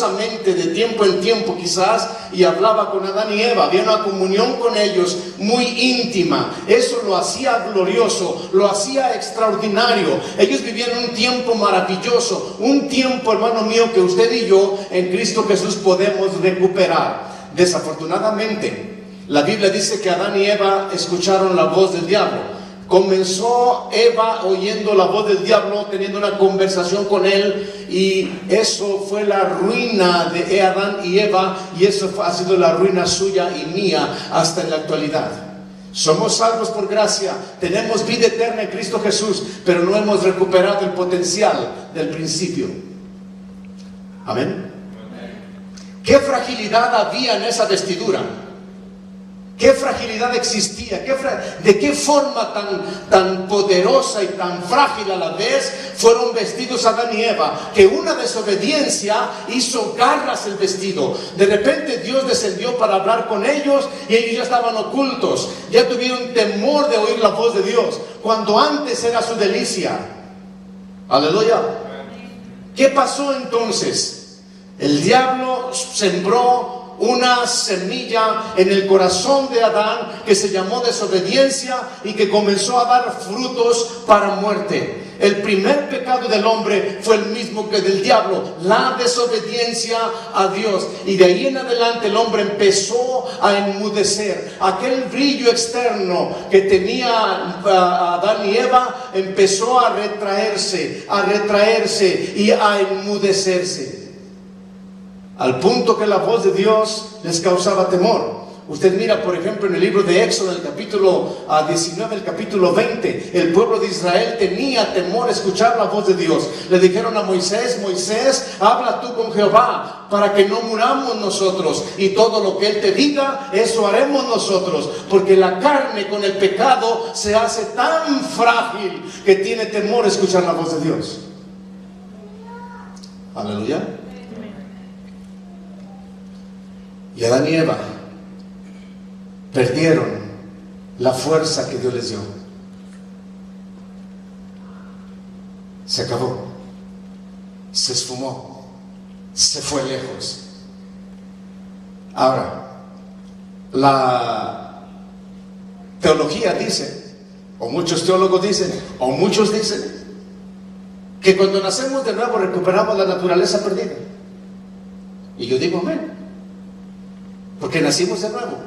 misteriosamente de tiempo en tiempo quizás, y hablaba con Adán y Eva. Había una comunión con ellos muy íntima. Eso lo hacía glorioso, lo hacía extraordinario. Ellos vivían un tiempo maravilloso, un tiempo, hermano mío, que usted y yo en Cristo Jesús podemos recuperar. Desafortunadamente, la Biblia dice que Adán y Eva escucharon la voz del diablo. Comenzó Eva oyendo la voz del diablo, teniendo una conversación con él, y eso fue la ruina de Adán y Eva, y eso ha sido la ruina suya y mía hasta en la actualidad. Somos salvos por gracia, tenemos vida eterna en Cristo Jesús, pero no hemos recuperado el potencial del principio. Amén. ¿Qué fragilidad había en esa vestidura? ¿Qué fragilidad existía? ¿De qué forma tan poderosa y tan frágil a la vez fueron vestidos Adán y Eva? Que una desobediencia hizo garras el vestido. De repente Dios descendió para hablar con ellos y ellos ya estaban ocultos. Ya tuvieron temor de oír la voz de Dios, cuando antes era su delicia. Aleluya. ¿Qué pasó entonces? El diablo sembró una semilla en el corazón de Adán que se llamó desobediencia y que comenzó a dar frutos para muerte. El primer pecado del hombre fue el mismo que del diablo, la desobediencia a Dios. Y de ahí en adelante el hombre empezó a enmudecer. Aquel brillo externo que tenía Adán y Eva empezó a retraerse y a enmudecerse, al punto que la voz de Dios les causaba temor. Usted mira, por ejemplo, en el libro de Éxodo, el capítulo 19, el capítulo 20, el pueblo de Israel tenía temor a escuchar la voz de Dios. Le dijeron a Moisés: Moisés, habla tú con Jehová para que no muramos nosotros, y todo lo que Él te diga, eso haremos nosotros, porque la carne con el pecado se hace tan frágil que tiene temor a escuchar la voz de Dios. Aleluya. Y Adán y Eva perdieron la fuerza que Dios les dio. Se acabó, se esfumó, se fue lejos. Ahora, la teología dice, o muchos teólogos dicen, o muchos dicen, que cuando nacemos de nuevo recuperamos la naturaleza perdida. Y yo digo amén, porque nacimos de nuevo.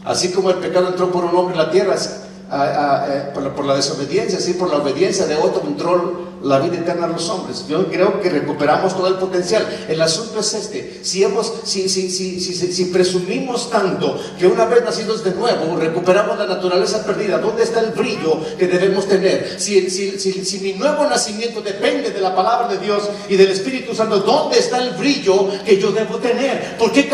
Así como el pecado entró por un hombre en la tierra, por la desobediencia, así por la obediencia de otro entró la vida eterna a los hombres. Yo creo que recuperamos todo el potencial. El asunto es este: si presumimos tanto que una vez nacidos de nuevo recuperamos la naturaleza perdida, ¿dónde está el brillo que debemos tener? Si mi nuevo nacimiento depende de la palabra de Dios y del Espíritu Santo, ¿dónde está el brillo que yo debo tener? ¿Por qué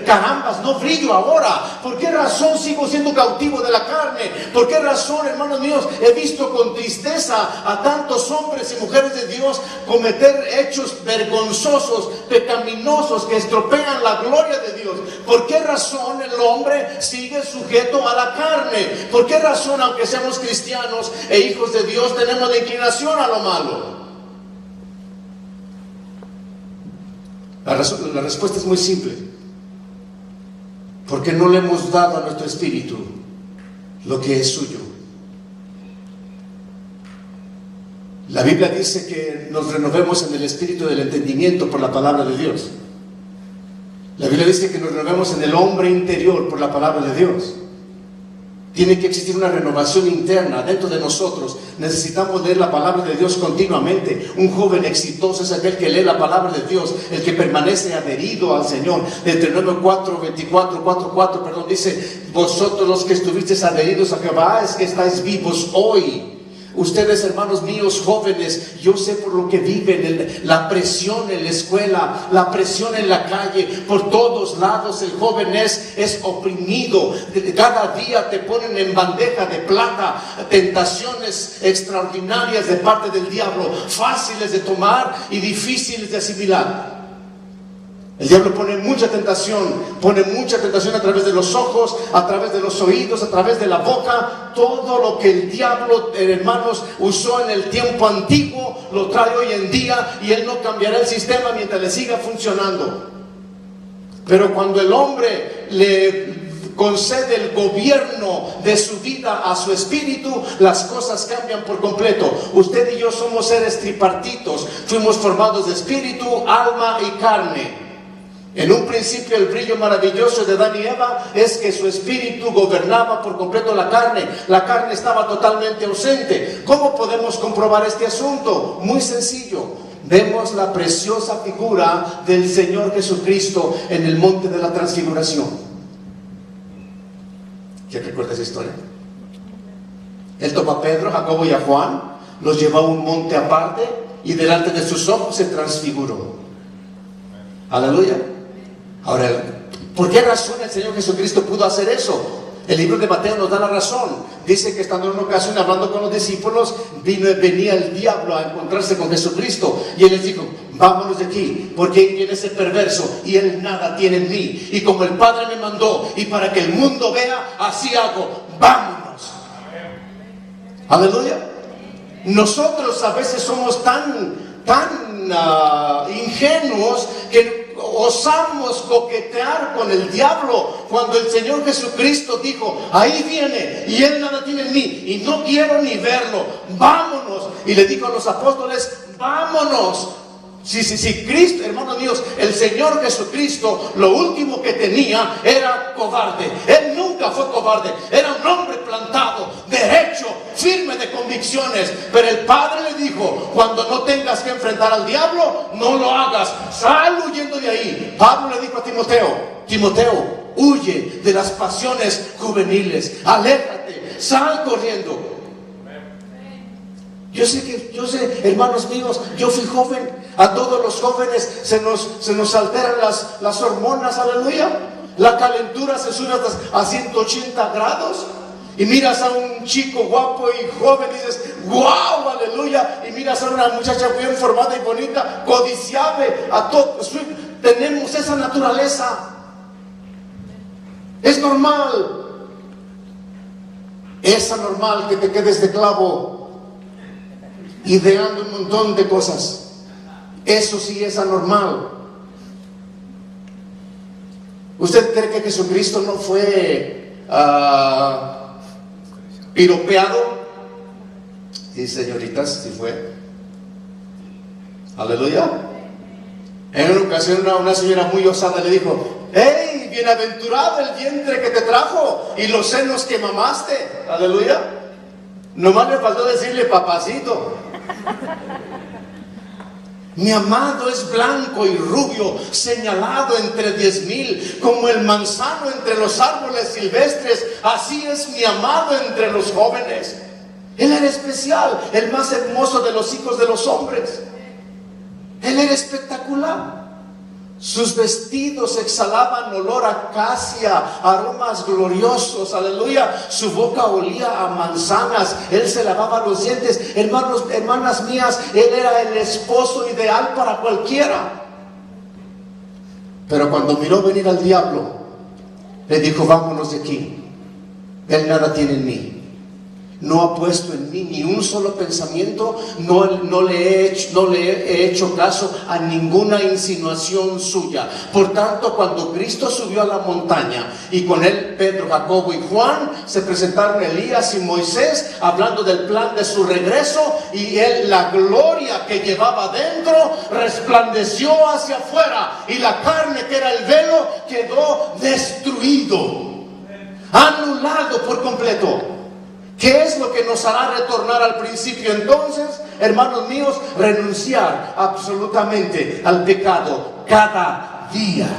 carambas no brillo ahora? ¿Por qué razón sigo siendo cautivo de la carne? ¿Por qué razón, hermanos míos, he visto con tristeza a tantos hombres y mujeres de Dios cometer hechos vergonzosos, pecaminosos, que estropean la gloria de Dios? ¿Por qué razón el hombre sigue sujeto a la carne? ¿Por qué razón, aunque seamos cristianos e hijos de Dios, tenemos la inclinación a lo malo? La respuesta es muy simple: porque no le hemos dado a nuestro espíritu lo que es suyo. La Biblia dice que nos renovemos en el espíritu del entendimiento por la palabra de Dios. La Biblia dice que nos renovemos en el hombre interior por la palabra de Dios. Tiene que existir una renovación interna dentro de nosotros. Necesitamos leer la palabra de Dios continuamente. Un joven exitoso es aquel que lee la palabra de Dios, el que permanece adherido al Señor. Deuteronomio 4 dice: vosotros los que estuvisteis adheridos a Jehová, es que estáis vivos hoy. Ustedes, hermanos míos jóvenes, yo sé por lo que viven, la presión en la escuela, la presión en la calle, por todos lados el joven es oprimido. Cada día te ponen en bandeja de plata tentaciones extraordinarias de parte del diablo, fáciles de tomar y difíciles de asimilar. El diablo pone mucha tentación a través de los ojos, a través de los oídos, a través de la boca. Todo lo que el diablo, hermanos, usó en el tiempo antiguo, lo trae hoy en día, y él no cambiará el sistema mientras le siga funcionando. Pero cuando el hombre le concede el gobierno de su vida a su espíritu, las cosas cambian por completo. Usted y yo somos seres tripartitos, fuimos formados de espíritu, alma y carne. En un principio el brillo maravilloso de Adán y Eva es que su espíritu gobernaba por completo la carne estaba totalmente ausente. ¿Cómo podemos comprobar este asunto? Muy sencillo, vemos la preciosa figura del Señor Jesucristo en el monte de la transfiguración. ¿Quién recuerda esa historia? Él toma a Pedro, Jacobo y a Juan, los llevó a un monte aparte y delante de sus ojos se transfiguró. Aleluya. Ahora, ¿por qué razón el Señor Jesucristo pudo hacer eso? El libro de Mateo nos da la razón. Dice que estando en una ocasión hablando con los discípulos, venía el diablo a encontrarse con Jesucristo, y él les dijo: vámonos de aquí, porque ahí viene ese perverso y él nada tiene en mí, y como el Padre me mandó y para que el mundo vea, así hago, vámonos. Aleluya. Nosotros a veces somos tan ingenuos que osamos coquetear con el diablo, cuando el Señor Jesucristo dijo: ahí viene y él nada tiene en mí y no quiero ni verlo, vámonos. Y le dijo a los apóstoles: vámonos. Sí, Cristo, hermanos míos, el Señor Jesucristo, lo último que tenía era cobarde. Él nunca fue cobarde, era un hombre plantado, derecho, firme de convicciones. Pero el Padre le dijo: cuando no tengas que enfrentar al diablo, no lo hagas, sal huyendo de ahí. Pablo le dijo a Timoteo, huye de las pasiones juveniles, aléjate, sal corriendo. Yo sé, hermanos míos, yo fui joven. A todos los jóvenes se nos alteran las hormonas, aleluya. La calentura se sube a 180 grados. Y miras a un chico guapo y joven y dices: wow, aleluya. Y miras a una muchacha bien formada y bonita, codiciable. A todos tenemos esa naturaleza. Es normal. Es anormal que te quedes de clavo ideando un montón de cosas. Eso sí es anormal. ¿Usted cree que Jesucristo no fue piropeado? Sí, señoritas, sí fue. Aleluya. En una ocasión una señora muy osada le dijo: ¡hey, bienaventurado el vientre que te trajo y los senos que mamaste! Aleluya. Nomás le faltó decirle: papacito. Mi amado es blanco y rubio, señalado entre 10,000, como el manzano entre los árboles silvestres. Así es mi amado entre los jóvenes. Él era especial, el más hermoso de los hijos de los hombres. Él era espectacular. Sus vestidos exhalaban olor a acacia, aromas gloriosos, aleluya. Su boca olía a manzanas. Él se lavaba los dientes. Hermanos, hermanas mías, él era el esposo ideal para cualquiera. Pero cuando miró venir al diablo, le dijo: vámonos de aquí, él nada tiene en mí. No ha puesto en mí ni un solo pensamiento, no le he hecho caso a ninguna insinuación suya. Por tanto, cuando Cristo subió a la montaña y con él Pedro, Jacobo y Juan, se presentaron Elías y Moisés hablando del plan de su regreso, y él, la gloria que llevaba dentro, resplandeció hacia afuera, y la carne que era el velo quedó destruido, anulado por completo. ¿Qué es lo que nos hará retornar al principio entonces, hermanos míos? Renunciar absolutamente al pecado cada día.